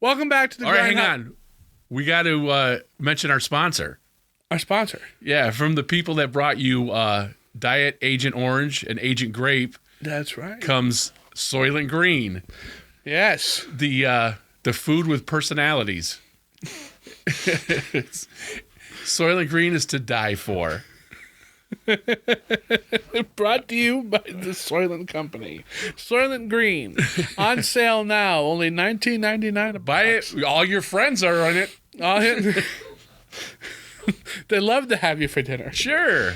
Welcome back to the All right, hang on. We got to mention our sponsor. Our sponsor. Yeah, from the people that brought you Diet Agent Orange and Agent Grape. That's right. Comes Soylent Green. Yes. The food with personalities. Soylent Green is to die for. Brought to you by the Soylent Company. Soylent Green. On sale now. Only $19.99 a box. Buy it. All your friends are on it. They love to have you for dinner. Sure.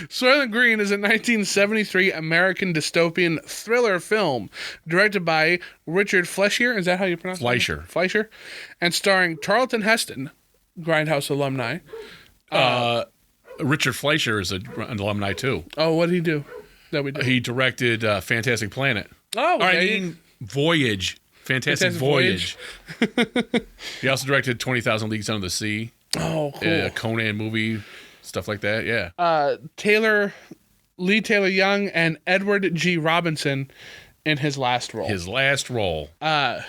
Soylent Green is a 1973 American dystopian thriller film directed by Richard Fleischer. Is that how you pronounce Fleischer. it? Fleischer. And starring Charlton Heston, Grindhouse alumni. Richard Fleischer is an alumni, too. Oh, what did he do? He directed Fantastic Planet. Oh, Voyage. Fantastic Voyage. He also directed 20,000 Leagues Under the Sea. Oh, cool. Conan movie, stuff like that, yeah. Lee Taylor Young and Edward G. Robinson in his last role. It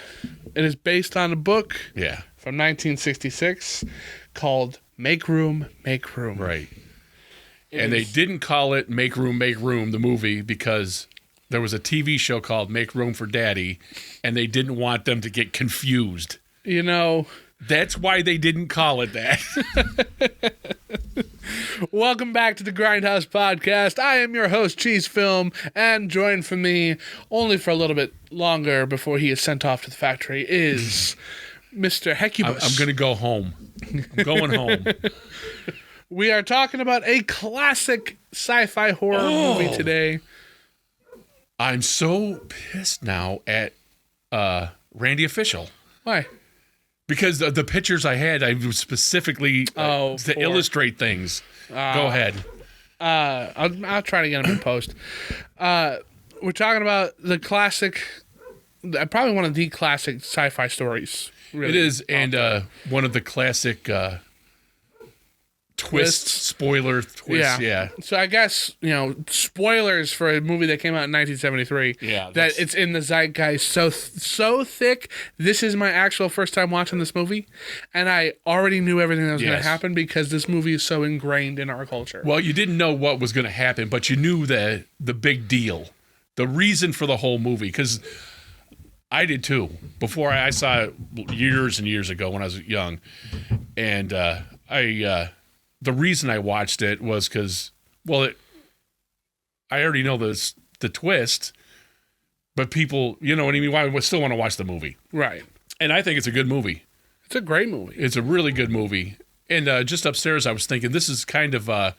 is based on a book from 1966 called Make Room, Make Room. Right. They didn't call it Make Room, the movie, because there was a TV show called Make Room for Daddy, and they didn't want them to get confused. You know... That's why they didn't call it that. Welcome back to the Grindhouse Podcast. I am your host, Cheese Film, and joined from me, only for a little bit longer before he is sent off to the factory, is Mr. Hecubus. I'm going to go home. I'm going home. We are talking about a classic sci-fi horror movie today. I'm so pissed now at Randy Official. Why? Because the pictures I had, I was specifically to illustrate things. Go ahead. I'll try to get them in post. We're talking about the classic, probably one of the classic sci-fi stories. Really. It is, and one of the classic spoiler twists. Yeah. So I guess, spoilers for a movie that came out in 1973. Yeah. That it's in the zeitgeist so thick. This is my actual first time watching this movie, and I already knew everything that was going to happen because this movie is so ingrained in our culture. Well, you didn't know what was going to happen, but you knew the big deal, the reason for the whole movie, because I did too. Before I saw it years and years ago when I was young, and the reason I watched it was because, I already know the twist, but people, you know what I mean? Why would still want to watch the movie? Right. And I think it's a good movie. It's a great movie. It's a really good movie. And just upstairs, I was thinking, this is kind of the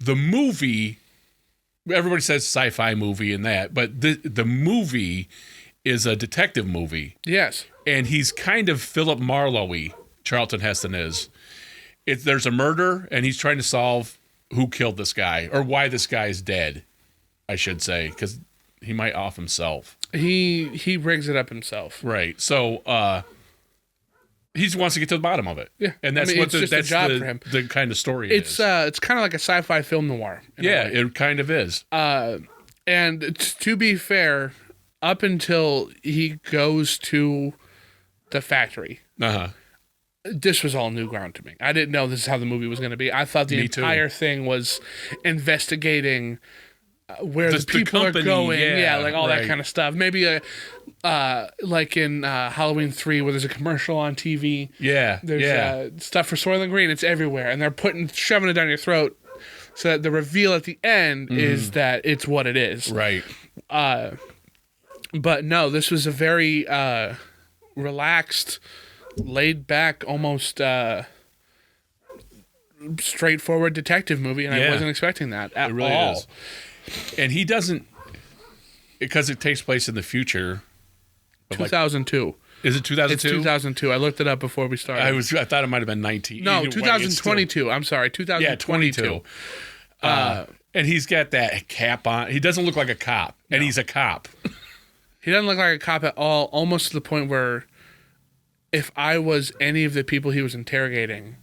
movie. Everybody says sci-fi movie and that, but the movie is a detective movie. Yes. And he's kind of Philip Marlowe-y, Charlton Heston is. There's a murder, and he's trying to solve who killed this guy, or why this guy is dead, I should say, because he might off himself. He rigs it up himself. Right. So he just wants to get to the bottom of it. Yeah. And that's it's just a job for him. The kind of story it's kind of like a sci-fi film noir. Yeah, it kind of is. And to be fair, up until he goes to the factory, this was all new ground to me. I didn't know this is how the movie was going to be. I thought the entire thing was investigating where the people are going. Yeah, like all that kind of stuff. Maybe like in Halloween 3 where there's a commercial on TV. Yeah. There's stuff for Soylent Green. It's everywhere. And they're shoving it down your throat so that the reveal at the end is that it's what it is. Right. But no, this was a very relaxed, laid back, almost straightforward detective movie, and I wasn't expecting that at all. Is. And he doesn't, because it takes place in the future. 2002. Is it 2002? It's 2002. I looked it up before we started. I thought it might have been 19. No, 2022. I'm sorry, 2022. Yeah, 22. And he's got that cap on. He doesn't look like a cop, and he's a cop. He doesn't look like a cop at all, almost to the point where if I was any of the people he was interrogating,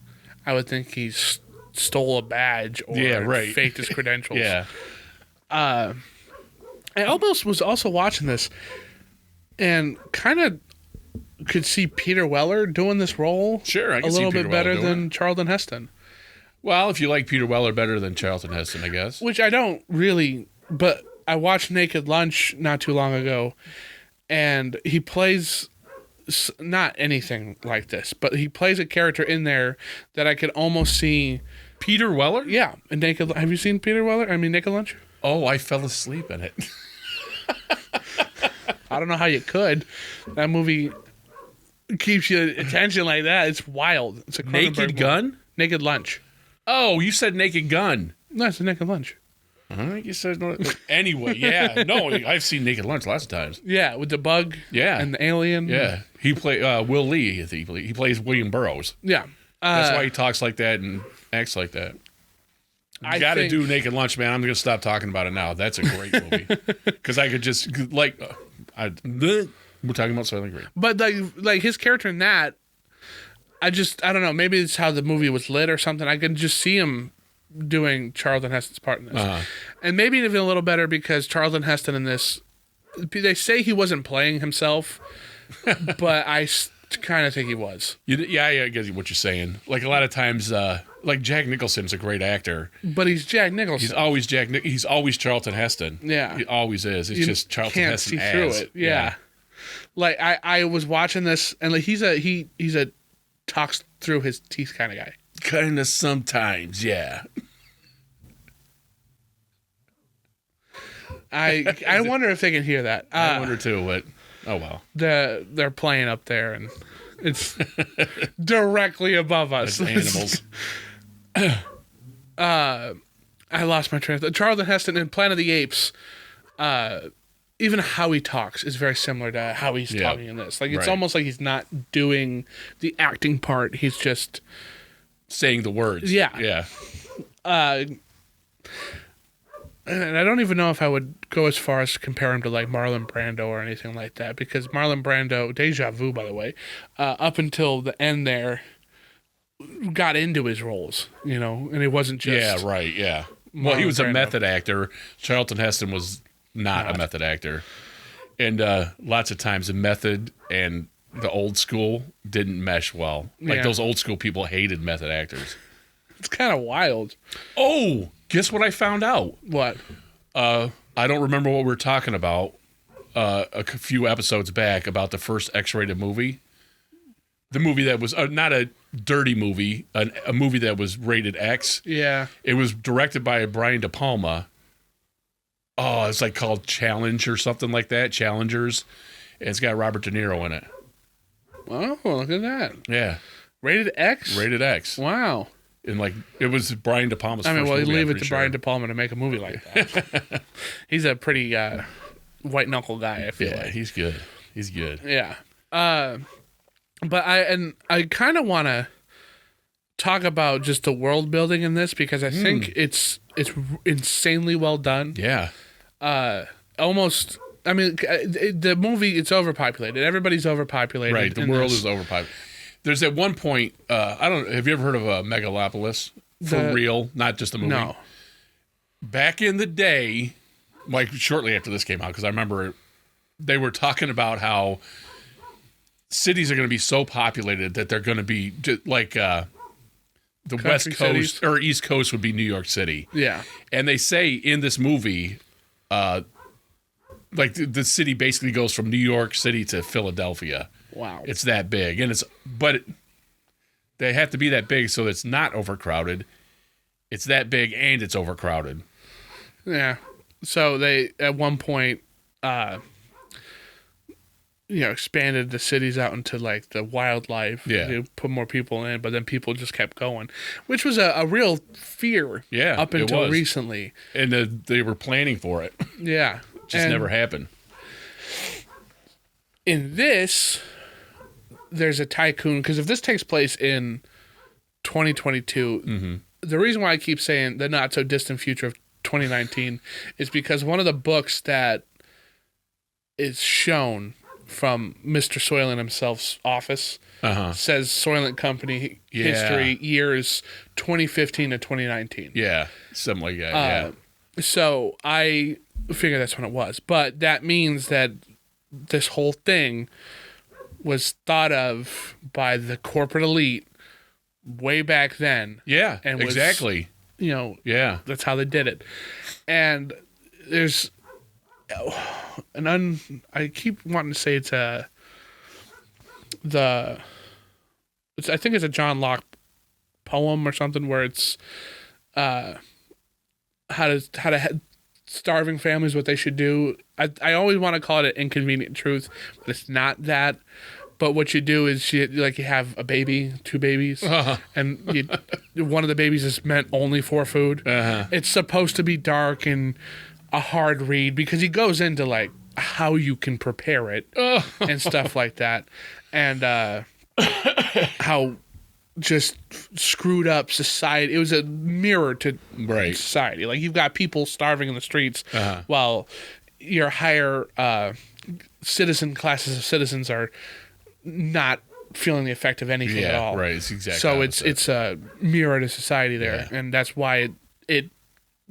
I would think he's stole a badge or faked his credentials. I almost was also watching this and kind of could see Peter Weller doing this role. Sure, I can a little see Peter bit better Weller than Charlton Heston. Well, if you like Peter Weller better than Charlton Heston, I guess. Which I don't really, but I watched Naked Lunch not too long ago, and he plays not anything like this, but he plays a character in there that I could almost see. Peter Weller? Yeah, in Naked. Have you seen Peter Weller? I mean, Naked Lunch. Oh, I fell asleep in it. I don't know how you could. That movie keeps your attention like that. It's wild. It's a Naked Gun? Naked Lunch. Oh, you said Naked Gun. No, it's a Naked Lunch. I think you said no. Anyway, yeah. No, I've seen Naked Lunch lots of times. Yeah, with the bug. Yeah. And the alien. Yeah. He played Will Lee. He plays William Burroughs. Yeah. That's why he talks like that and acts like that. You got to do Naked Lunch, man. I'm going to stop talking about it now. That's a great movie. Because I could just, we're talking about Soylent Green. But like his character in that, I don't know, maybe it's how the movie was lit or something. I can just see him doing Charlton Heston's part in this. And maybe even a little better because Charlton Heston in this, they say he wasn't playing himself, but I kind of think he was. Yeah, I get what you're saying. Like a lot of times, like Jack Nicholson's a great actor. But he's Jack Nicholson. He's always Charlton Heston. Yeah. He always is. It's just Charlton Heston can't see through it. Yeah. Like I was watching this and like he's a talks through his teeth kind of guy. Kind of sometimes, yeah. I wonder if they can hear that. I wonder too, but oh well. They're playing up there and it's directly above us. Animals. I lost my train of thought. Charlton Heston in Planet of the Apes, even how he talks is very similar to how he's talking in this. Like it's almost like he's not doing the acting part. He's just saying the words. Yeah. Yeah. And I don't even know if I would go as far as to compare him to like Marlon Brando or anything like that, because Marlon Brando, deja vu, by the way, up until the end there, got into his roles, and he wasn't just. Yeah, right, yeah. Well, he was a method actor. Charlton Heston was not a method actor. And lots of times the method and the old school didn't mesh well. Like those old school people hated method actors. It's kind of wild. Oh, guess what I found out? What? I don't remember what we were talking about a few episodes back about the first X-rated movie. The movie that was not a dirty movie, a movie that was rated X. Yeah. It was directed by Brian De Palma. Oh, it's like called Challenge or something like that. Challengers. And it's got Robert De Niro in it. Oh, look at that. Yeah. Rated X? Rated X. Wow. And it was Brian De Palma's first movie. You leave it to Brian De Palma to make a movie like that. He's a pretty white knuckle guy, I feel like. Yeah, he's good. He's good. Yeah. But I kind of want to talk about just the world building in this because I think it's insanely well done. Yeah. Almost. I mean, the movie, it's overpopulated. Everybody's overpopulated. Right. The world is overpopulated. There's at one point, have you ever heard of a Megalopolis? For real? Not just a movie? No. Back in the day, like shortly after this came out, because I remember they were talking about how cities are going to be so populated that they're going to be like the Country West Coast cities? or East Coast would be New York City. Yeah. And they say in this movie, like the city basically goes from New York City to Philadelphia. Wow. It's that big. And they have to be that big so it's not overcrowded. It's that big and it's overcrowded. Yeah. So they, at one point, expanded the cities out into like the wildlife. Yeah. They put more people in, but then people just kept going, which was a real fear. Yeah. Up until recently. And they were planning for it. Yeah. Just never happened. In this, there's a tycoon, because if this takes place in 2022, the reason why I keep saying the not so distant future of 2019 is because one of the books that is shown from Mr. Soylent himself's office. Says Soylent Company history years 2015 to 2019. Yeah, something like that. So I figure that's when it was. But that means that this whole thing was thought of by the corporate elite way back then. Yeah, and was, exactly. You know, that's how they did it. And there's I keep wanting to say I think it's a John Locke poem or something where it's how to starving families what they should do. I always want to call it an inconvenient truth, but it's not that. But what you do is you have a baby, 2 babies, and one of the babies is meant only for food. It's supposed to be dark and a hard read because he goes into like how you can prepare it and stuff like that, and how just screwed up society. It was a mirror to society. Like you've got people starving in the streets while your higher classes of citizens are not feeling the effect of anything at all. Right, it's exactly so it's a mirror to society there, and that's why it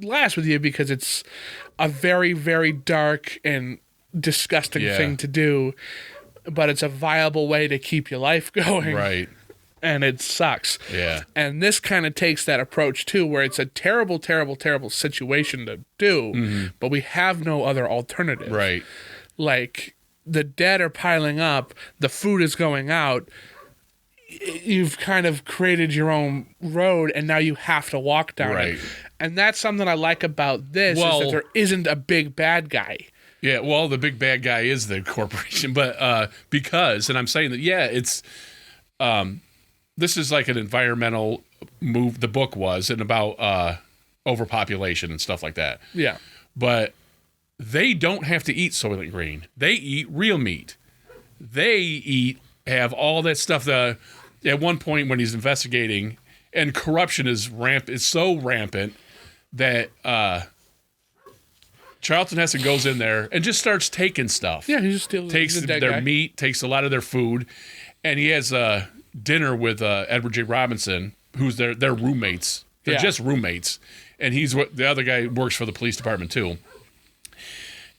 lasts with you, because it's a very, very dark and disgusting thing to do, but it's a viable way to keep your life going. Right. And it sucks. Yeah. And this kind of takes that approach too, where it's a terrible, terrible, terrible situation to do, but we have no other alternative. Right. Like, the dead are piling up, the food is going out, you've kind of created your own road, and now you have to walk down it. And that's something I like about this, is that there isn't a big bad guy. Yeah, well, the big bad guy is the corporation, but because, and I'm saying that, it's, this is like an environmental move, the book was, and about overpopulation and stuff like that. Yeah. But they don't have to eat Soylent Green. They eat real meat. They have all that stuff. At one point when he's investigating, and corruption is so rampant that Charlton Heston goes in there and just starts taking stuff. Yeah, he just takes their meat, takes a lot of their food, and he has a dinner with Edward J. Robinson, who's their roommates. They're just roommates, and the other guy works for the police department too.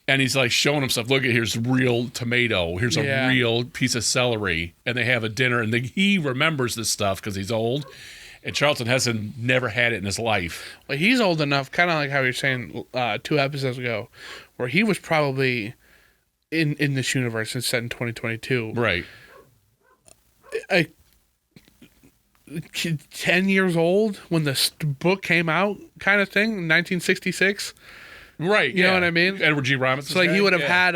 And he's like showing him stuff. Look, here's real tomato. Here's a real piece of celery. And they have a dinner, and he remembers this stuff because he's old. And Charlton Heston never had it in his life. Well, he's old enough, kind of like how you were saying 2 episodes ago, where he was probably in this universe. It's set in 2022. Right. 10 years old when the book came out, kind of thing, in 1966. Right, you know what I mean? Edward G. Robinson. So he would have had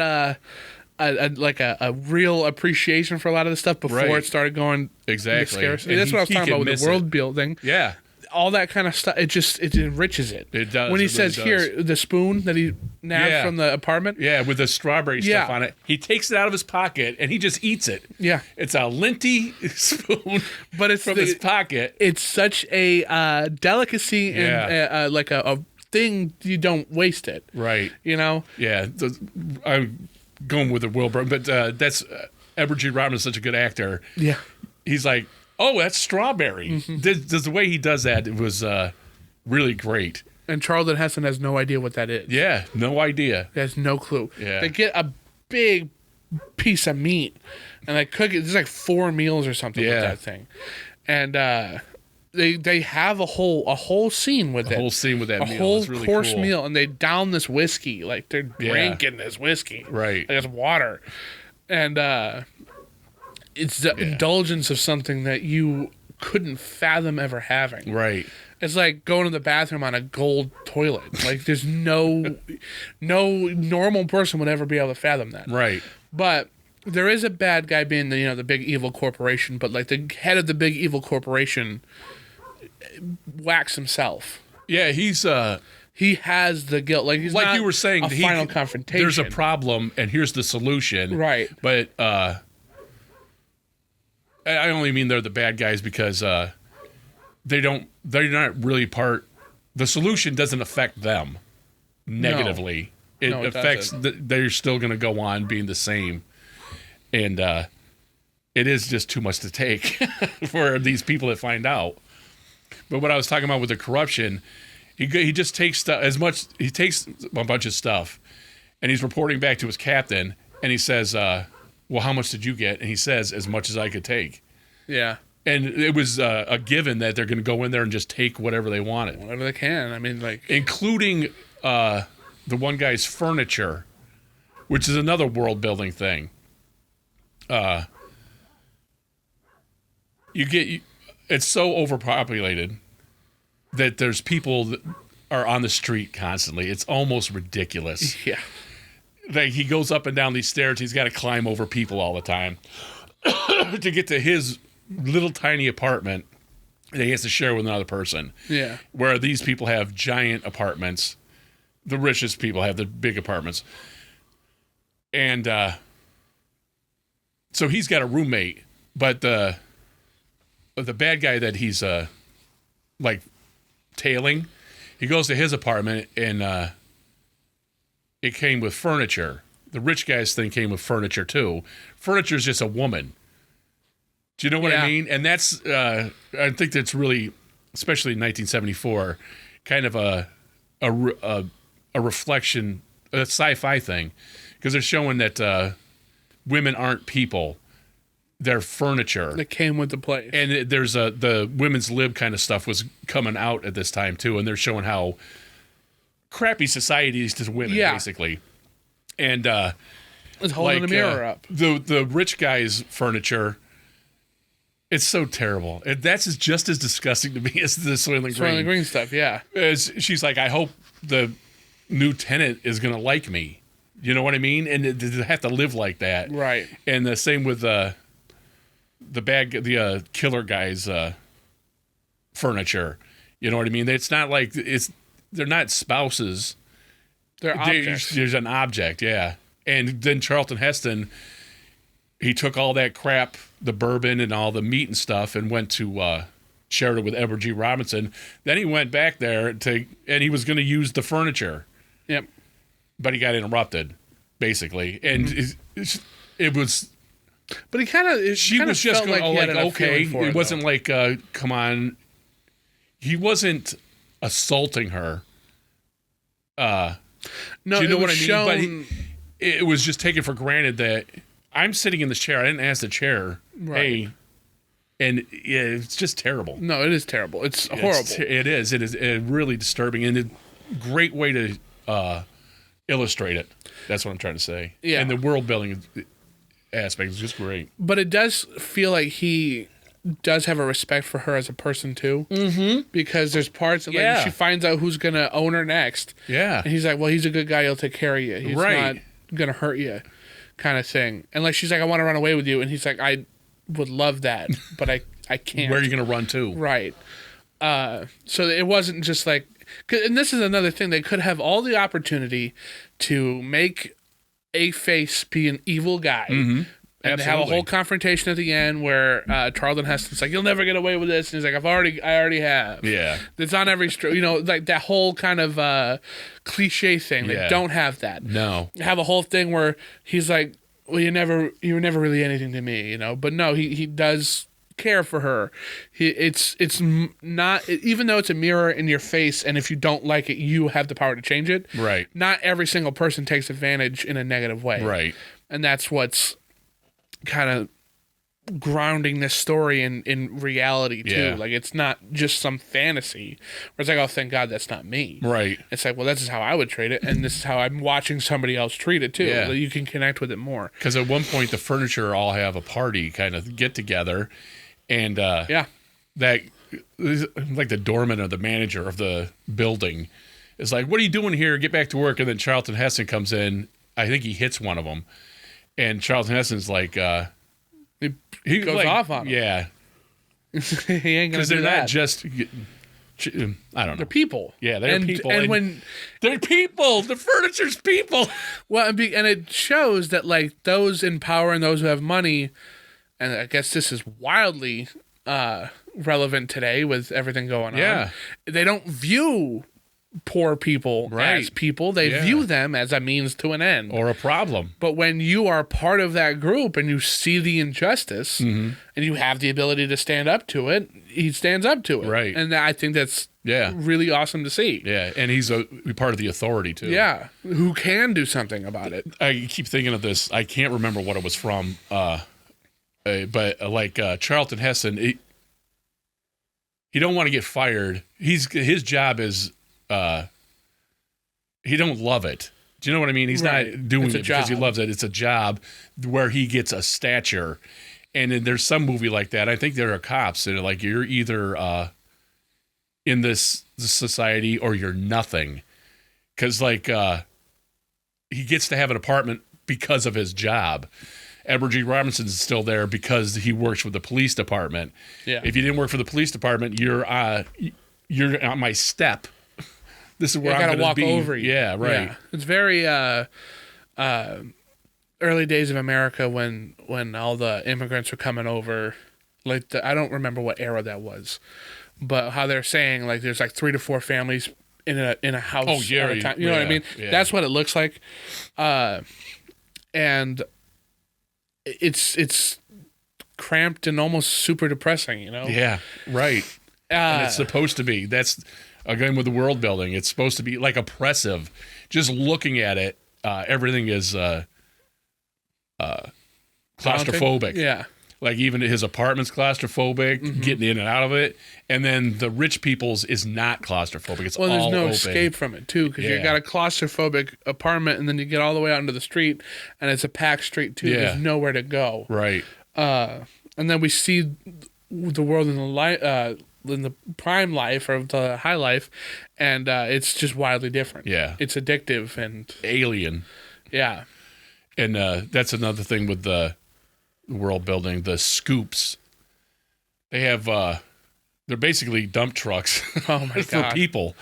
a real appreciation for a lot of this stuff before it started going exactly. That's what I was talking about with the world building. Yeah, all that kind of stuff. It enriches it. It does. When he says here the spoon that he nabbed from the apartment. Yeah, with the strawberry stuff on it. He takes it out of his pocket and he just eats it. Yeah, it's a linty spoon, but it's from his pocket. It's such a delicacy and like a thing, you don't waste it. Right. You know? Yeah. I'm going with the Wilbur, but that's Edward G. Robinson is such a good actor. Yeah. He's like, oh, that's strawberry. The way he does that, it was really great. And Charlton Heston has no idea what that is. Yeah, no idea. He has no clue. Yeah. They get a big piece of meat and they cook it. There's like 4 meals or something with that thing. And they have a whole scene with it. A whole scene with that meal. A whole really course cool. meal, and they down this whiskey like they're drinking this whiskey. Right. Like it's water, and it's the indulgence of something that you couldn't fathom ever having. Right. It's like going to the bathroom on a gold toilet. Like there's no normal person would ever be able to fathom that. Right. But there is a bad guy being the big evil corporation, but like the head of the big evil corporation whacks himself. Yeah, he has the guilt. Like he's like not you were saying, a final confrontation. There's a problem, and here's the solution. Right. But I only mean they're the bad guys because they're not really part. The solution doesn't affect them negatively. No. It affects. They're still going to go on being the same. And it is just too much to take for these people that find out. But what I was talking about with the corruption, he just takes stuff he takes a bunch of stuff, and he's reporting back to his captain, and he says, well, how much did you get? And he says, as much as I could take. Yeah. And it was a given that they're going to go in there and just take whatever they wanted. Whatever they can. I mean, like... Including the one guy's furniture, which is another world-building thing. It's so overpopulated that there's people that are on the street constantly. It's almost ridiculous. Yeah. Like, he goes up and down these stairs. He's got to climb over people all the time to get to his little tiny apartment that he has to share with another person. Yeah. Where these people have giant apartments. The richest people have the big apartments. And so he's got a roommate, but the bad guy that he's like tailing, he goes to his apartment and it came with furniture. The rich guy's thing came with furniture too. Furniture is just a woman. Do you know what I mean? And that's I think that's really, especially in 1974, kind of a reflection, a sci-fi thing, because they're showing that women aren't people. They're furniture. That came with the place. And there's the women's lib kind of stuff was coming out at this time too, and they're showing how crappy society is to women, basically. And it's holding a mirror up. The rich guy's furniture, it's so terrible. That's just as disgusting to me as the Soylent Green. Soylent Green stuff, yeah. She's like, I hope the new tenant is going to like me. You know what I mean? And to have to live like that. Right. And the same with the killer guy's furniture. You know what I mean? It's not like they're not spouses. They're objects. There's an object, yeah. And then Charlton Heston, he took all that crap, the bourbon and all the meat and stuff, and went to shared it with Edward G. Robinson. Then he went back there and he was going to use the furniture. Yep. But he got interrupted, basically, and it was. But he kind of. She was just going, okay. It wasn't like, come on. He wasn't assaulting her. No, do you know what I mean? But it was just taken for granted that I'm sitting in this chair. I didn't ask the chair, hey, and it's just terrible. No, it is terrible. It's horrible. It is. It is really disturbing, and a great way to illustrate it. That's what I'm trying to say. Yeah, and the world building aspect is just great. But it does feel like he does have a respect for her as a person too. Mm-hmm. Because there's parts of like she finds out who's gonna own her next. Yeah. And he's like, well, he's a good guy, he'll take care of you. He's not gonna hurt you, kind of thing. And like she's like, I want to run away with you, and he's like, I would love that, but I can't. Where are you gonna run to? Right. So it wasn't just like, and this is another thing, they could have all the opportunity to make a face be an evil guy. Mm-hmm. And they have a whole confrontation at the end where Charlton Heston's like, "You'll never get away with this," and he's like, "I already have." Yeah, it's on every like that whole kind of cliche thing. They don't have that. No, have a whole thing where he's like, "Well, you were never really anything to me," But no, he does care for her. It's not, even though it's a mirror in your face, and if you don't like it, you have the power to change it. Right. Not every single person takes advantage in a negative way. Right. And that's what's kind of grounding this story in reality too. Yeah. Like it's not just some fantasy where it's like, oh, thank God that's not me. Right. It's like, well, this is how I would treat it, and this is how I'm watching somebody else treat it too. Yeah. So you can connect with it more. Because at one point the furniture all have a party kind of get together, and that like the doorman or the manager of the building is like, what are you doing here? Get back to work. And then Charlton Heston comes in. I think he hits one of them. And Charlton Heston's like, he goes like, off on him. Yeah. He ain't gonna do that. Because they're not just, I don't know. They're people. Yeah, they're people. And when they're people, the furniture's people. Well, and it shows that like those in power and those who have money, and I guess this is wildly relevant today with everything going on. Yeah. They don't view poor people as people. They view them as a means to an end. Or a problem. But when you are part of that group and you see the injustice and you have the ability to stand up to it, he stands up to it. Right. And I think that's really awesome to see. Yeah, and he's a part of the authority, too. Yeah, who can do something about it. I keep thinking of this. I can't remember what it was from, but like Charlton Heston, he don't want to get fired. His job is... he don't love it. Do you know what I mean? He's not doing it because he loves it. It's a job where he gets a stature. And then there's some movie like that. I think there are cops that are like, you're either in this society or you're nothing. Because like he gets to have an apartment because of his job. Edward G. Robinson's still there because he works with the police department. Yeah. If you didn't work for the police department, you're on my step. This is where I'm going to walk over you. Yeah, right. Yeah. It's very early days of America when all the immigrants were coming over. Like I don't remember what era that was, but how they're saying like there's like 3 to 4 families in a house at a time. You know what I mean? Yeah. That's what it looks like, and it's cramped and almost super depressing. You know? Yeah, right. And it's supposed to be. That's. Again, with the world building, it's supposed to be like oppressive. Just looking at it, everything is claustrophobic. Yeah. Like even his apartment's claustrophobic, getting in and out of it. And then the rich people's is not claustrophobic. It's all open. There's no escape from it, too, because you got a claustrophobic apartment, and then you get all the way out into the street, and it's a packed street, too. There's nowhere to go. Right. And then we see the world in the prime life or the high life, and it's just wildly different. Yeah. It's addictive and... alien. Yeah. And that's another thing with the world building, the scoops. They have... they're basically dump trucks for people.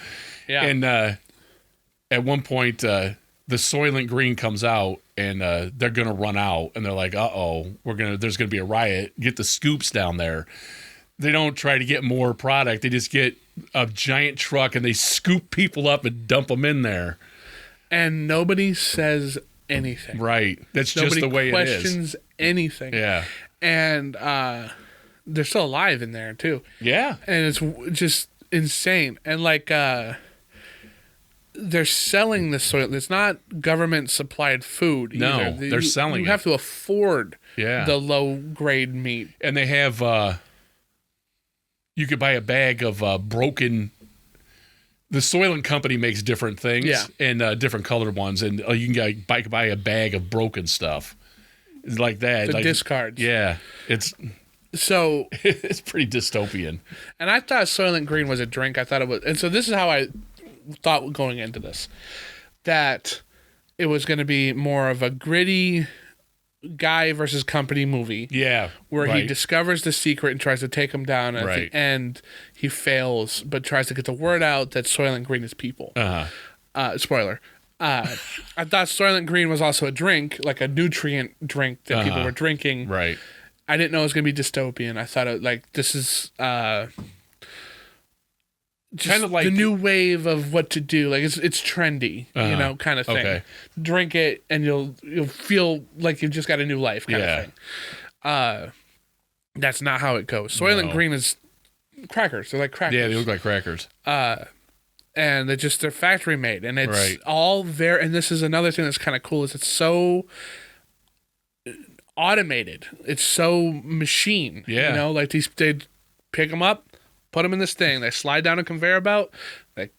Yeah. And at one point, the Soylent Green comes out, and they're going to run out, and they're like, uh-oh, there's going to be a riot. Get the scoops down there. They don't try to get more product. They just get a giant truck and they scoop people up and dump them in there. And nobody says anything. Right. That's just the way it is. Nobody questions anything. Yeah. And they're still alive in there, too. Yeah. And it's just insane. And like they're selling this soil. It's not government supplied food either. No, they're selling it. You have to afford the low grade meat. And they have... you could buy a bag of broken... The Soylent Company makes different things and different colored ones, and you can buy a bag of broken stuff. It's like that. The discards. Yeah. It's pretty dystopian. And I thought Soylent Green was a drink. I thought it was... And so this is how I thought going into this. That it was going to be more of a gritty... guy versus company movie. Yeah. Where he discovers the secret and tries to take him down. And at the end, he fails, but tries to get the word out that Soylent Green is people. Spoiler. I thought Soylent Green was also a drink, like a nutrient drink that people were drinking. Right. I didn't know it was going to be dystopian. I thought this is kind of like the new wave of what to do. Like it's trendy, kind of thing. Okay. Drink it and you'll feel like you've just got a new life kind of thing. That's not how it goes. Soylent Green is crackers. They're like crackers. Yeah, they look like crackers. And they're factory made, and it's all there. And this is another thing that's kind of cool is it's so automated. It's so machine. Yeah. Like they pick them up, put them in this thing. They slide down a conveyor belt. Like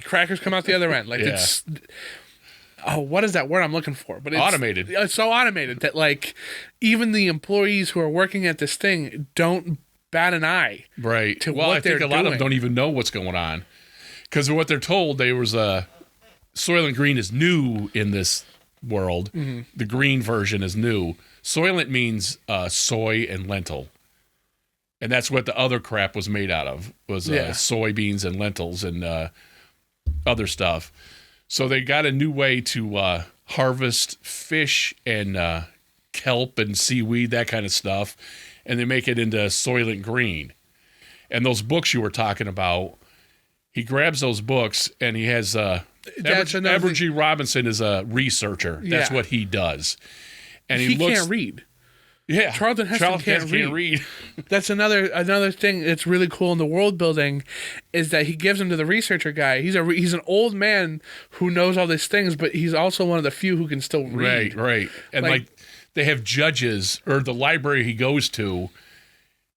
crackers come out the other end. Like it's. Oh, what is that word I'm looking for? But it's automated. It's so automated that like even the employees who are working at this thing don't bat an eye. Right. To what they're doing. A lot of them don't even know what's going on, because what they're told, there was Soylent Green is new in this world. Mm-hmm. The green version is new. Soylent means soy and lentil. And that's what the other crap was made out of, was soybeans and lentils and other stuff. So they got a new way to harvest fish and kelp and seaweed, that kind of stuff, and they make it into Soylent Green. And those books you were talking about, he grabs those books and he has Edward G. Robinson is a researcher. That's what he does. And he can't read. Yeah, Charlton Heston can't read. That's another thing that's really cool in the world building, is that he gives him to the researcher guy. He's an old man who knows all these things, but he's also one of the few who can still read. Right. And like they have judges, or the library he goes to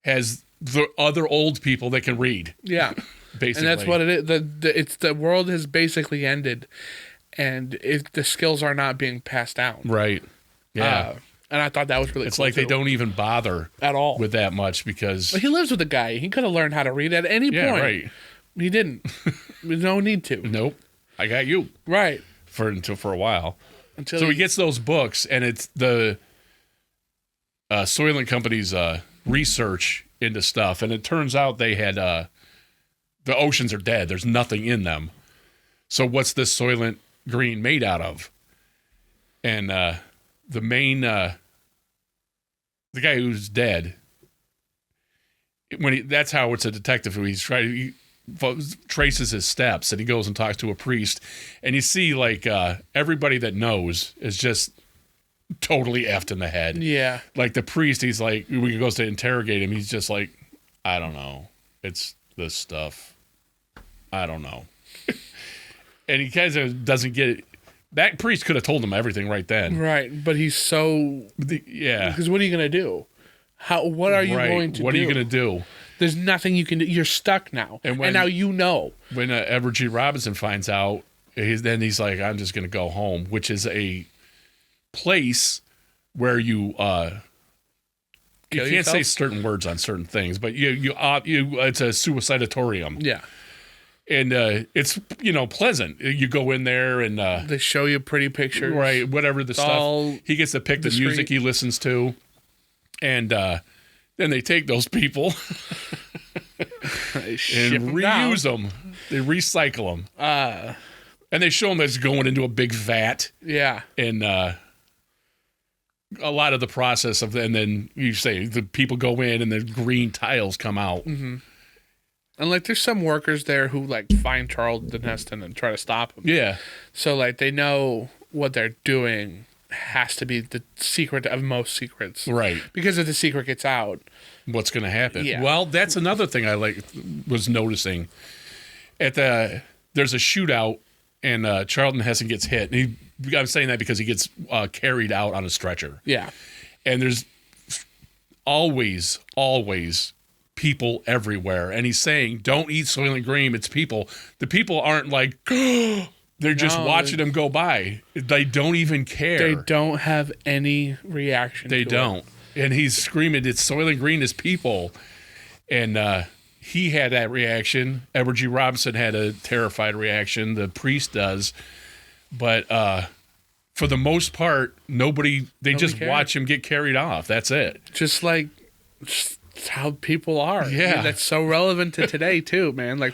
has the other old people that can read. Yeah, basically, and that's what it is. The world has basically ended, and the skills are not being passed down. Right. Yeah. And I thought that was really cool. It's like they don't even bother at all with that much because... But he lives with the guy. He could have learned how to read at any point. Yeah, right. He didn't. There's no need to. Nope. I got you. Right. For a while. So he gets those books, and it's the Soylent Company's research into stuff, and it turns out they had... the oceans are dead. There's nothing in them. So what's this Soylent Green made out of? And... the main, the guy who's dead, that's how it's a detective who he traces his steps, and he goes and talks to a priest, and you see like everybody that knows is just totally effed in the head. Yeah. Like the priest, he's like, when he goes to interrogate him, he's just like, I don't know. It's this stuff. I don't know. And he kind of doesn't get it. That priest could have told him everything right then. Right, but he's so... Yeah. Because what are you going to do? What are you going to do? What are you going to do? There's nothing you can do. You're stuck now. And now you know. When Edward G. Robinson finds out, then he's like, I'm just going to go home, which is a place where you can't say certain words on certain things, but it's a suicidatorium. Yeah. And it's, pleasant. You go in there and... they show you pretty pictures. Right, whatever the stuff. He gets to pick the music he listens to. And then they take those people and reuse them. They recycle them. And they show them that's going into a big vat. Yeah. And a lot of the process of... And then you say the people go in and the green tiles come out. Mm-hmm. And, there's some workers there who, find Charlton Heston and try to stop him. Yeah. So, they know what they're doing has to be the secret of most secrets. Right. Because if the secret gets out... What's going to happen? Yeah. Well, that's another thing I was noticing. There's a shootout, and Charlton Heston gets hit. And I'm saying that because he gets carried out on a stretcher. Yeah. And there's always people everywhere, and he's saying, don't eat Soylent Green, it's people. The people aren't like, they're just watching him go by. They don't even care. They don't have any reaction. They don't. And he's screaming, it's Soylent Green, it's people. And he had that reaction. Edward G. Robinson had a terrified reaction. The priest does. But for the most part, nobody just cares. Watch him get carried off. That's it. Just how people are. Yeah. I mean, that's so relevant to today too, man.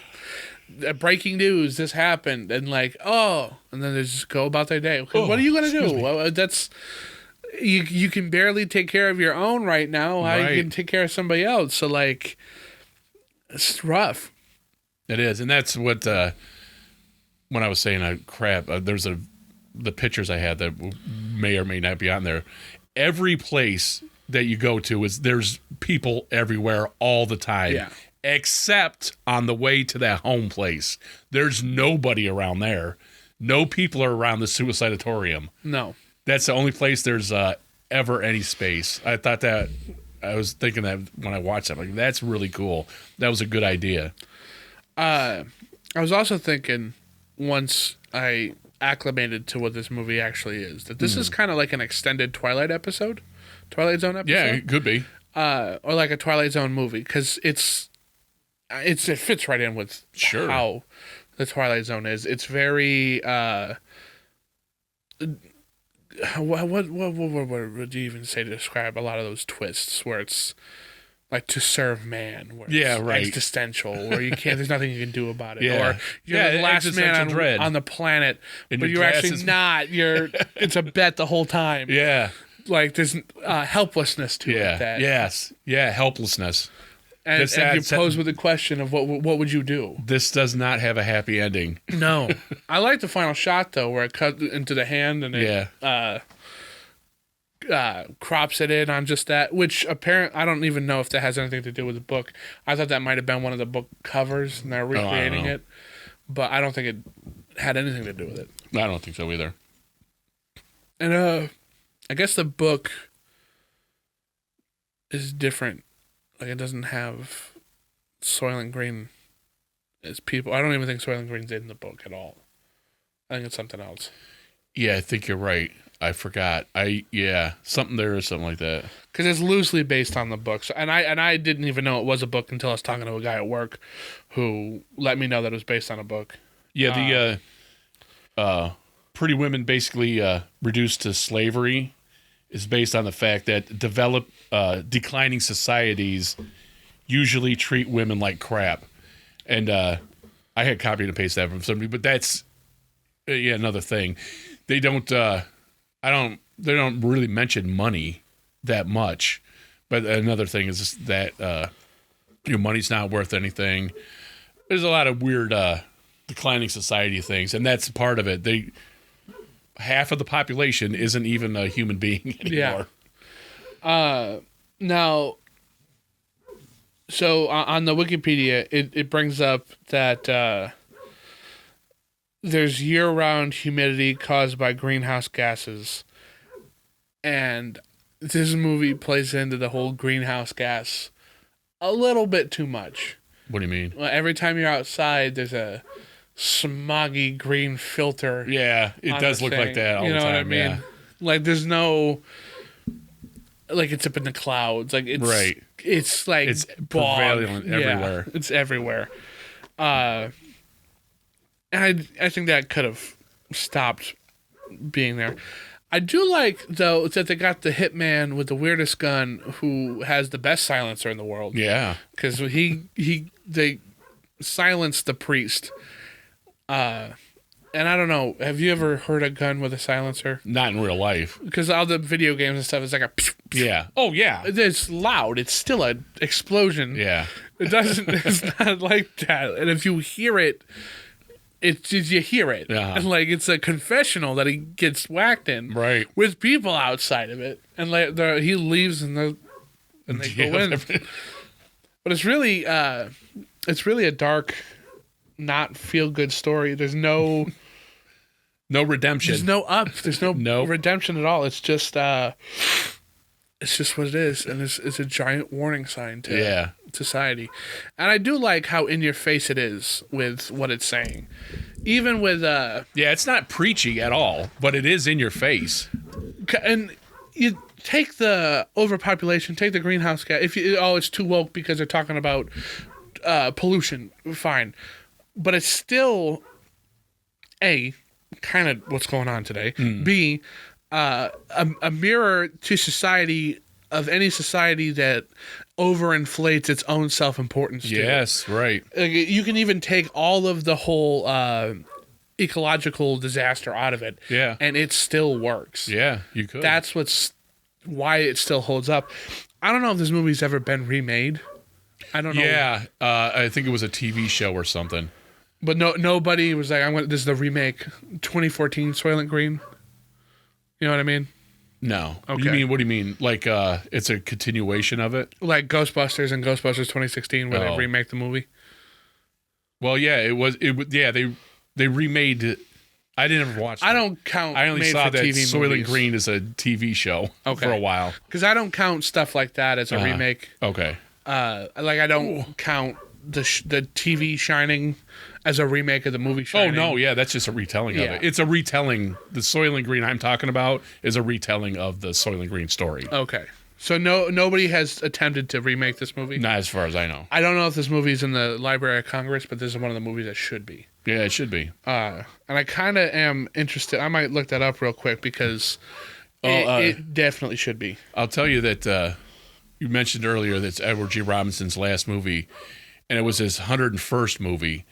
Breaking news, this happened, and and then they just go about their day. What are you going to do? Well, that's you can barely take care of your own right now. How you can take care of somebody else? So it's rough. It is, and that's what when I was saying crap. There's the pictures I had that may or may not be on there. Every place that you go to there's people everywhere all the time. Yeah. Except on the way to that home place. There's nobody around there. No people are around the suicidatorium. No. That's the only place there's ever any space. I was thinking that when I watched it. That's really cool. That was a good idea. I was also thinking, once I acclimated to what this movie actually is, that this is kind of like an extended Twilight Zone episode. Yeah, it could be. Or like a Twilight Zone movie, because it fits right in with how the Twilight Zone is. It's very what would you even say to describe a lot of those twists where it's to serve man, where it's existential, where you can't, there's nothing you can do about it, or you're the last man on the planet, but you're actually not. It's a bet the whole time. Yeah. There's helplessness to it. Yes. Yeah, helplessness. And you pose with the question of what would you do? This does not have a happy ending. No. I like the final shot, though, where it cut into the hand and it crops it in on just that, which apparently, I don't even know if that has anything to do with the book. I thought that might have been one of the book covers and they're recreating it, but I don't think it had anything to do with it. I don't think so either. And I guess the book is different. Like, it doesn't have Soylent Green as people. I don't even think Soylent Green's in the book at all. I think it's something else. Yeah, I think you're right. I forgot. Something there or something like that. Because it's loosely based on the books, and I didn't even know it was a book until I was talking to a guy at work who let me know that it was based on a book. Yeah, the Pretty Women basically reduced to slavery is based on the fact that declining societies usually treat women like crap. And I had copied and pasted that from somebody, but that's another thing. They don't really mention money that much. But another thing is just that money's not worth anything. There's a lot of weird declining society things, and that's part of it. Half of the population isn't even a human being anymore. Yeah. Now, so on the Wikipedia, it brings up that there's year-round humidity caused by greenhouse gases, and this movie plays into the whole greenhouse gas a little bit too much. What do you mean? Well, every time you're outside, there's a smoggy green filter. Yeah, it does look like that all the time. You know what I mean? Yeah. Like, there's no, like, it's up in the clouds. Like, it's right. It's like it's prevalent everywhere. Yeah, it's everywhere. And I think that could have stopped being there. I do like, though, that they got the hitman with the weirdest gun who has the best silencer in the world. Yeah, because they silenced the priest. And I don't know, have you ever heard a gun with a silencer? Not in real life. Because all the video games and stuff is like a... Yeah. Oh, yeah. It's loud. It's still an explosion. Yeah. It's not like that. And if you hear it, you hear it. Uh-huh. And like, it's a confessional that he gets whacked in. Right. With people outside of it. And like, he leaves and they go in. But it's really a dark, not feel good story. There's no redemption. There's no redemption at all. It's just what it is, and it's a giant warning sign to society. And I do like how in your face it is with what it's saying, even with it's not preachy at all, but it is in your face. And you take the overpopulation, take the greenhouse gas. If it's too woke because they're talking about pollution, fine. But it's still, A, kind of what's going on today. B, a mirror to society, of any society that overinflates its own self-importance. Yes, right. You can even take all of the whole ecological disaster out of it. Yeah. And it still works. Yeah, you could. That's why it still holds up. I don't know if this movie's ever been remade. I don't know. Yeah, I think it was a TV show or something. But nobody was like, this is the remake, 2014 Soylent Green. You know what I mean? No. Okay. What do you mean? Like, it's a continuation of it? Like Ghostbusters and Ghostbusters 2016, where they remake the movie? Well, yeah, they remade it. I didn't ever watch it. I don't count. I only saw that TV Soylent movies. Green is a TV show for a while. Because I don't count stuff like that as a remake. Okay. Like, I don't count the TV Shining as a remake of the movie Shining. Oh, no, yeah, that's just a retelling of it. It's a retelling. The Soylent Green I'm talking about is a retelling of the Soylent Green story. Okay. So nobody has attempted to remake this movie? Not as far as I know. I don't know if this movie is in the Library of Congress, but this is one of the movies that should be. Yeah, it should be. And I kind of am interested. I might look that up real quick because it definitely should be. I'll tell you that you mentioned earlier that's Edward G. Robinson's last movie, and it was his 101st movie.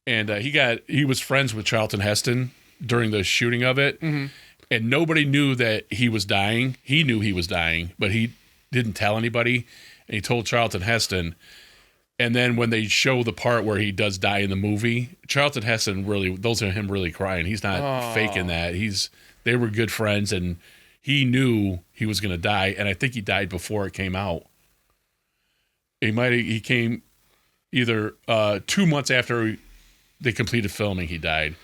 And he was friends with Charlton Heston during the shooting of it. Mm-hmm. And nobody knew that he was dying. He knew he was dying, but he didn't tell anybody. and he told Charlton Heston. And then when they show the part where he does die in the movie, Charlton Heston those are him really crying. He's not faking that. They were good friends, and he knew he was going to die. And I think he died before it came out. He came either 2 months after they completed filming, he died.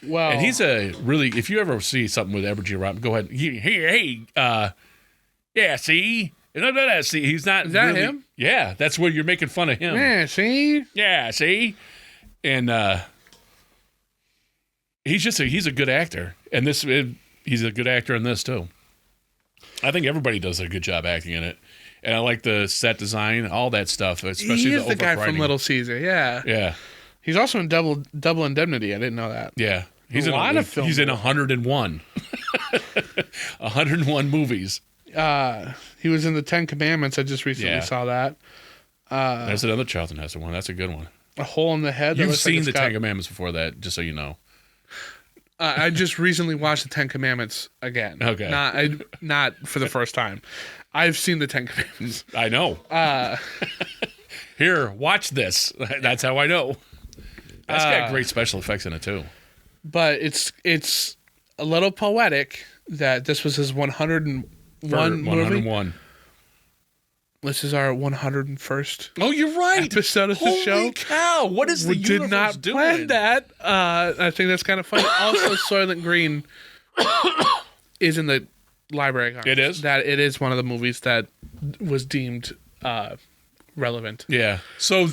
Wow. And he's if you ever see something with Edward G. Robinson, go ahead. Yeah, see? See, he's not. Is that really, him? Yeah, that's where you're making fun of him. Yeah, see? Yeah, see? And he's a good actor. And he's a good actor in this, too. I think everybody does a good job acting in it. And I like the set design, all that stuff, especially he is the guy from Little Caesar, yeah. Yeah. He's also in Double Indemnity. I didn't know that. Yeah. He's a lot of films. He's in 101. 101 movies. He was in the Ten Commandments. I just recently saw that. That's another Charlton Heston one. That's a good one. A Hole in the Head. You've seen the Ten Commandments before that, just so you know. I just recently watched the Ten Commandments again. Okay. Not for the first time. I've seen the Ten Commandments. I know. Here, watch this. That's how I know. That's got great special effects in it, too. But it's a little poetic that this was his 101 movie. 101. This is our 101st. Oh, you're right. Episode of the show. Holy cow! What is the universe doing? We did not plan that. I think that's kind of funny. Also, Soylent Green is in the library. It is? It is one of the movies that was deemed relevant. Yeah. So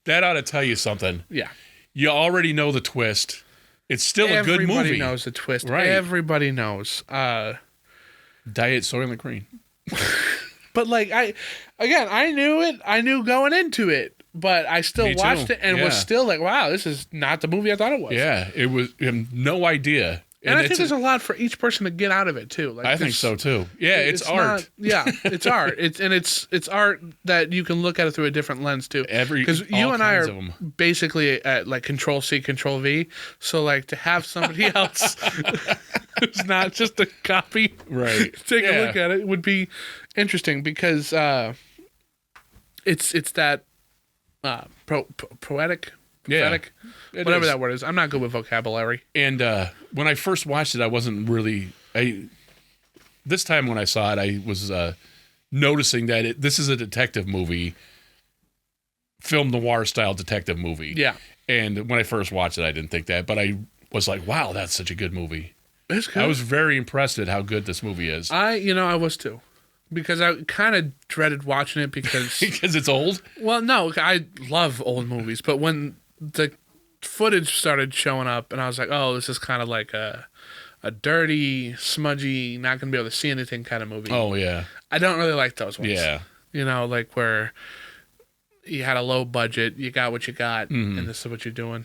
that ought to tell you something. Yeah. You already know the twist. It's still a good movie. Everybody knows the twist. Right. Everybody knows. Diet Soylent Green. But I knew it. I knew going into it, but I still watched it and was still like, wow, this is not the movie I thought it was. Yeah, it was. No idea. And I think there's a lot for each person to get out of it too. I think so too. Yeah, it's art. It's art. It's art that you can look at it through a different lens too. Because you and I are basically at like Control C, Control V. So to have somebody else who's not just a copy, right? Take a look at it would be interesting because it's that poetic. Prophetic, whatever that word is. I'm not good with vocabulary. And when I first watched it, I wasn't really. This time when I saw it, I was noticing that this is a detective movie, film noir style detective movie. Yeah. And when I first watched it, I didn't think that, but I was like, "Wow, that's such a good movie." It's good. I was very impressed at how good this movie is. I was too. Because I kind of dreaded watching it because it's old. Well, no, I love old movies, but when the footage started showing up, and I was like, "Oh, this is kind of like a dirty, smudgy, not gonna be able to see anything kind of movie." Oh yeah, I don't really like those ones. Yeah, where you had a low budget, you got what you got, and this is what you're doing.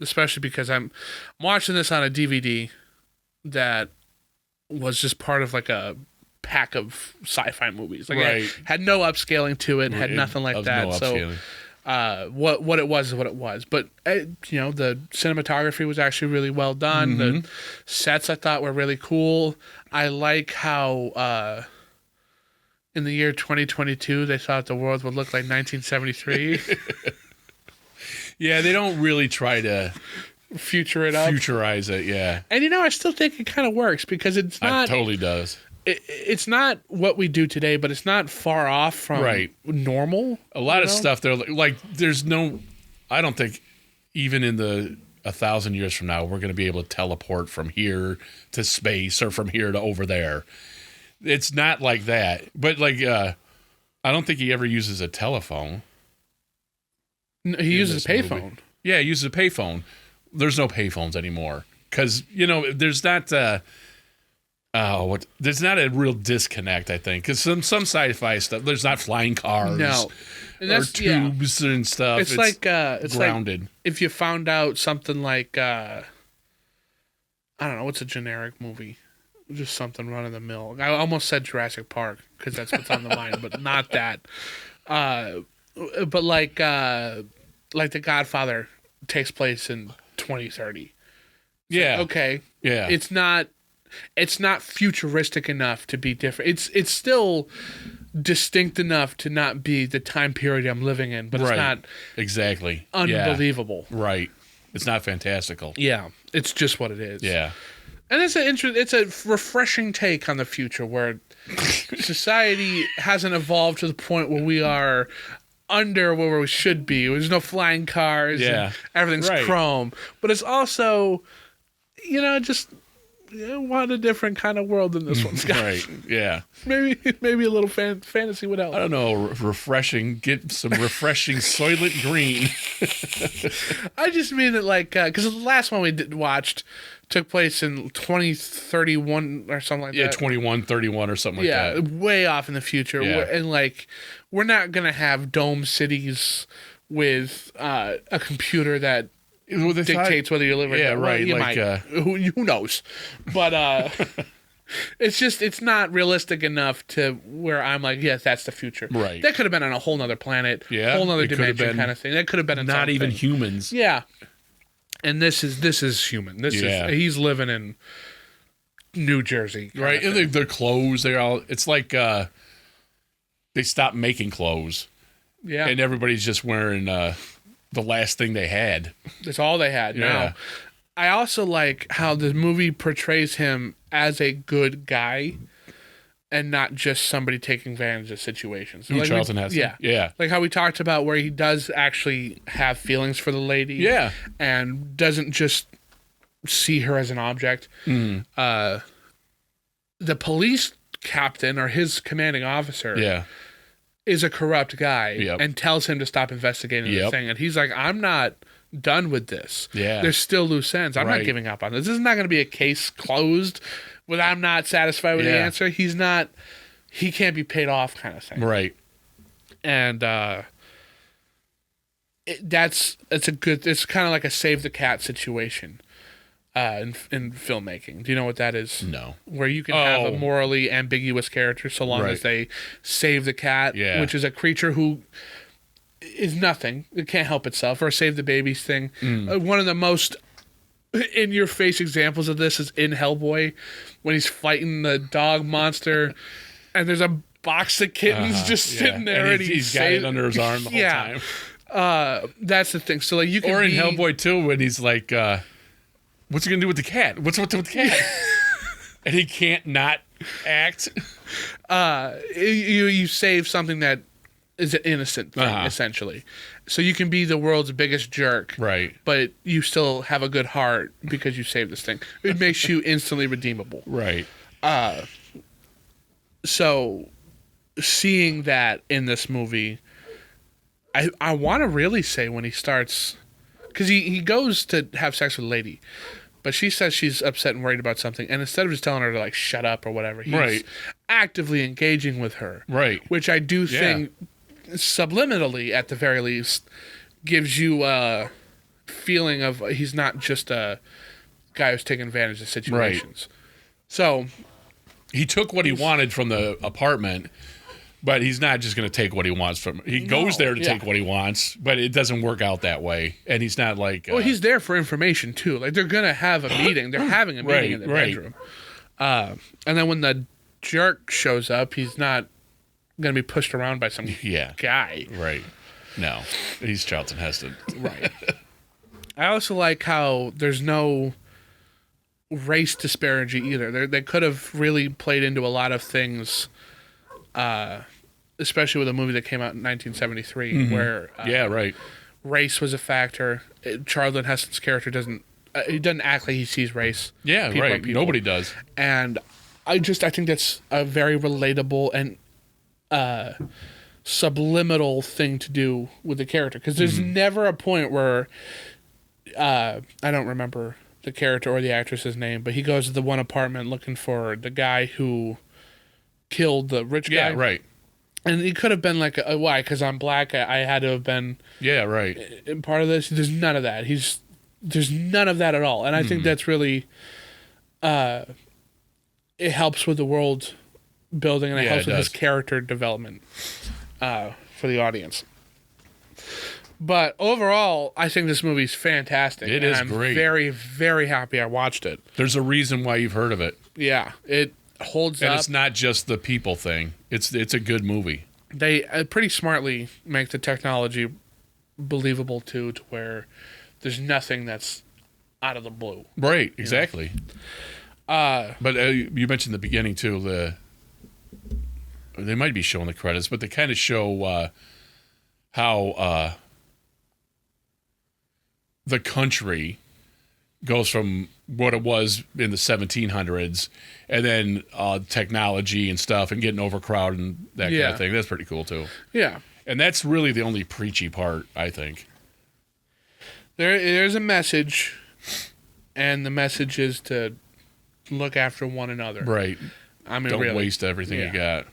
Especially because I'm watching this on a DVD that was just part of like a pack of sci-fi movies. Right. It had no upscaling to it, had nothing like that. No upscaling. What it was is what it was. But the cinematography was actually really well done. The sets I thought were really cool. I like how in the year 2022 they thought the world would look like 1973. Yeah, they don't really try to futurize it. Yeah, and I still think it kind of works because it's not. It totally does. It's not what we do today, but it's not far off from normal. A lot of stuff there, there's no. I don't think even in 1,000 years from now we're going to be able to teleport from here to space or from here to over there. It's not like that. But I don't think he ever uses a telephone. No, he uses a payphone. Movie. Yeah, he uses a payphone. There's no payphones anymore because there's not. There's not a real disconnect, I think, because some sci-fi stuff. There's not flying cars, or tubes and stuff. It's grounded. Like if you found out something like I don't know, what's a generic movie? Just something run of the mill. I almost said Jurassic Park because that's what's on the mind, but not that. But like The Godfather takes place in 2030. Yeah. Okay. Yeah. It's not futuristic enough to be different. It's still distinct enough to not be the time period I'm living in, but it's not exactly unbelievable. Yeah. Right. It's not fantastical. Yeah, it's just what it is. Yeah. And it's a refreshing take on the future where society hasn't evolved to the point where we are under where we should be. There's no flying cars. Yeah. And everything's chrome. But it's also, just want a different kind of world than this one's got. Right. Yeah. Maybe a little fantasy would help. I don't know. Refreshing. Get some refreshing Soylent Green. I just mean that, because the last one we watched took place in 2031 or something like that. Yeah, 2131 or something like that. Yeah, way off in the future. Yeah. And, we're not going to have dome cities with a computer that dictates whether you live or not. Yeah, right. You might. Who knows? But it's not realistic enough to where I'm like, yes, that's the future. Right. That could have been on a whole nother planet, whole nother dimension kind of thing. That could have been in not something. even humans. Yeah. And this is human. He's living in New Jersey. Right. And their clothes, it's like they stopped making clothes. Yeah. And everybody's just wearing the last thing they had. That's all they had now. I also like how the movie portrays him as a good guy and not just somebody taking advantage of situations. Charlton Heston. Yeah. Like how we talked about where he does actually have feelings for the lady. Yeah. And doesn't just see her as an object. The police captain or his commanding officer is a corrupt guy and tells him to stop investigating the thing. And he's like, I'm not done with this. Yeah. There's still loose ends. I'm not giving up on this. This is not going to be a case closed when I'm not satisfied with the answer. He can't be paid off kind of thing. Right. And it's kind of like a save the cat situation in filmmaking. Do you know what that is? No. Where you can have a morally ambiguous character so long as they save the cat, which is a creature who is nothing. It can't help itself. Or save the babies thing. One of the most in-your-face examples of this is in Hellboy when he's fighting the dog monster and there's a box of kittens just sitting there and he's got it under his arm the whole time. That's the thing. So you can in Hellboy 2 when he's like, what's he gonna do with the cat? What's with the cat? And he can't not act. You save something that is an innocent thing, essentially. So you can be the world's biggest jerk, right? But you still have a good heart because you saved this thing. It makes you instantly redeemable, right? So seeing that in this movie, I want to really say when he starts, because he goes to have sex with a lady, but she says she's upset and worried about something, and instead of just telling her to shut up or whatever, he's actively engaging with her, right? Which I do think subliminally, at the very least, gives you a feeling of he's not just a guy who's taking advantage of situations. Right. So he took what he wanted from the apartment, but he's not just going to take what he wants from. He goes there to take what he wants, but it doesn't work out that way. And he's not like. Well, he's there for information too. They're going to have a meeting. They're having a meeting in the bedroom. And then when the jerk shows up, he's not going to be pushed around by some guy. Right. No, he's Charlton Heston. Right. I also like how there's no race disparity either. They could have really played into a lot of things, especially with a movie that came out in 1973, where race was a factor. Charlton Heston's character doesn't act like he sees race. Yeah, right. Nobody does. And I think that's a very relatable and subliminal thing to do with the character, because there's never a point where I don't remember the character or the actress's name, but he goes to the one apartment looking for the guy who killed the rich guy. Yeah, right. And he could have been like, why? Because I'm black. I had to have been. Yeah, right. Part of this. There's none of that. There's none of that at all. And I think that's really. It helps with the world building, and it helps with his character development for the audience. But overall, I think this movie's fantastic. It is great. I'm very, very happy I watched it. There's a reason why you've heard of it. Yeah, holds and up. it's not just the people thing. It's a good movie. They pretty smartly make the technology believable too, to where there's nothing that's out of the blue. Right, exactly. But you mentioned the beginning too. They might be showing the credits, but they kind of show how the country goes from what it was in the 1700s, and then technology and stuff, and getting overcrowded and that kind of thing. That's pretty cool too. Yeah, and that's really the only preachy part, I think. There's a message, and the message is to look after one another. Right. I mean, don't really waste everything you got.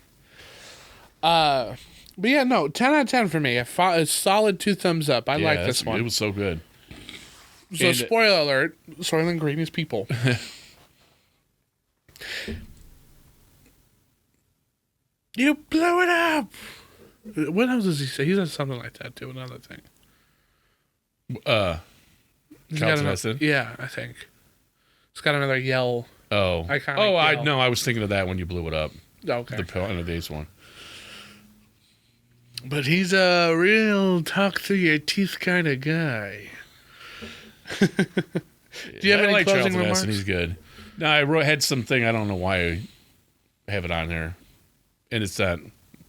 But yeah, no, 10 out of 10 for me. A solid 2 thumbs up. I like this one. It was so good. So, spoiler alert, Soylent Green is people. You blew it up! What else does he say? He says something like that, too. Another thing. Charlton Heston? Yeah, I think. It's got another yell. Oh. Iconic yell. I was thinking of that when you blew it up. Okay. The Planet of Days one. But he's a real talk through your teeth kind of guy. Do you have any closing remarks? He's good. No, I had something. I don't know why I have it on there, and it's that.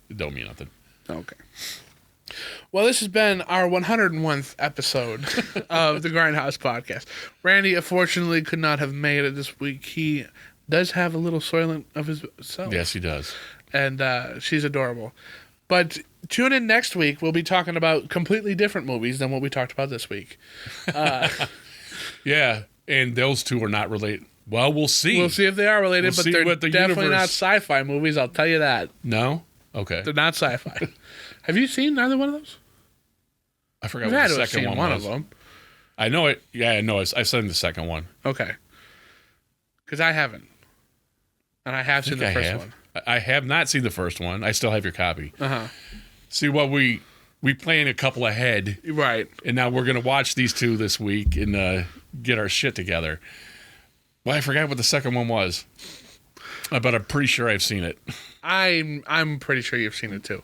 It don't mean nothing. Okay. Well, this has been our 101st episode of the Grindhouse Podcast. Randy, unfortunately, could not have made it this week. He does have a little Soylent of his self. Yes, he does. And she's adorable. But tune in next week. We'll be talking about completely different movies than what we talked about this week. Yeah, and those two are not related. Well, we'll see. We'll see if they are related, but they're definitely not sci-fi movies. I'll tell you that. No? Okay. They're not sci-fi. Have you seen either one of those? I forgot what the second one was. Of them. I know it. Yeah, I know. I've seen the second one. Okay. Because I haven't. And I have seen the first one. I have not seen the first one. I still have your copy. Uh-huh. See, what we plan a couple ahead. Right. And now we're going to watch these two this week and get our shit together. Well, I forgot what the second one was. But I'm pretty sure I've seen it. I'm pretty sure you've seen it too.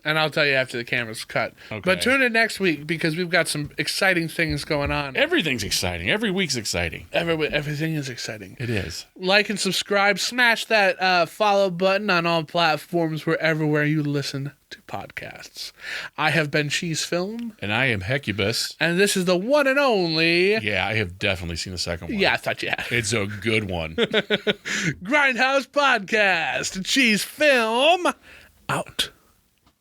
And I'll tell you after the camera's cut. Okay. But tune in next week because we've got some exciting things going on. Everything's exciting. Every week's exciting. Everything is exciting. It is. Like and subscribe. Smash that follow button on all platforms where you listen to podcasts. I have been Cheese Film. And I am Hecubus. And this is the one and only... Yeah, I have definitely seen the second one. Yeah, I thought you had. It's a good one. Grindhouse Podcast. Cheese Film. Out.